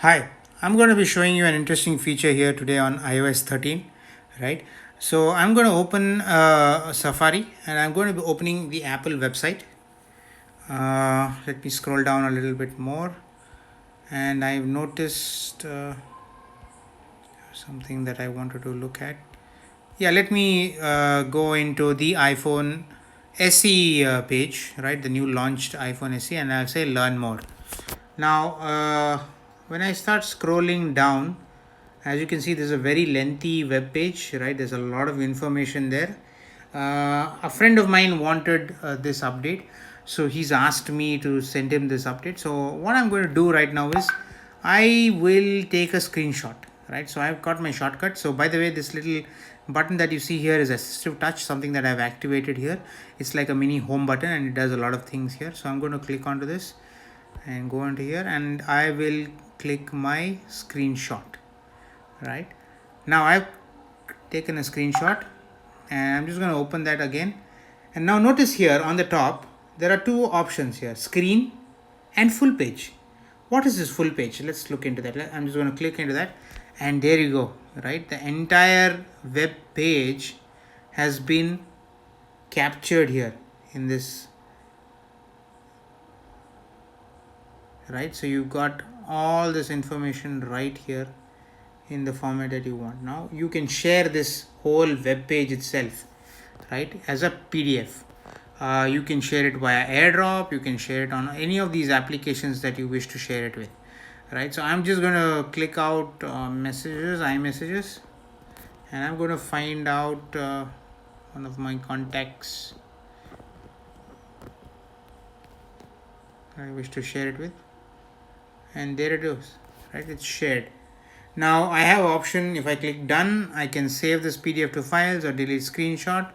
Hi, I'm going to be showing you an interesting feature here today on iOS 13, right? So I'm going to open Safari and I'm going to be opening the Apple website. Let me scroll down a little bit more, and I've noticed something that I wanted to look at. Yeah, let me go into the iPhone SE page, right? The new launched iPhone SE, and I'll say learn more. Now, when I start scrolling down, as you can see, there's a very lengthy web page, right? There's a lot of information there. A friend of mine wanted this update, so he's asked me to send him this update. So what I'm going to do right now is I will take a screenshot, right? So I've got my shortcut. So by the way, this little button that you see here is assistive touch, something that I've activated here. It's like a mini home button and it does a lot of things here. So I'm going to click onto this and go into here, and I will click my screenshot. Right now I've taken a screenshot and I'm just going to open that again. And now notice here on the top there are two options here: screen and full page. What is this full page? Let's look into that. I'm just going to click into that, and there you go. Right, the entire web page has been captured here in this. Right, so you got all this information right here in the format that you want. Now you can share this whole web page itself, right, as a PDF. You can share it via airdrop, you can share it on any of these applications that you wish to share it with, right? So I'm just going to click out messages, iMessages, and I'm going to find out one of my contacts I wish to share it with, and there it is, right? It's shared. Now I have option. If I click done, I can save this PDF to files or delete screenshot.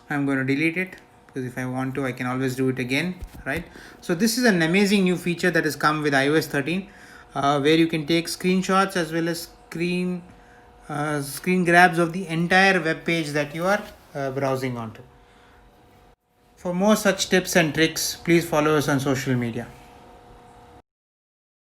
I'm going to delete it because if I want to, I can always do it again, right? So this is an amazing new feature that has come with iOS 13, where you can take screenshots as well as screen grabs of the entire web page that you are browsing onto. For more such tips and tricks, please follow us on social media.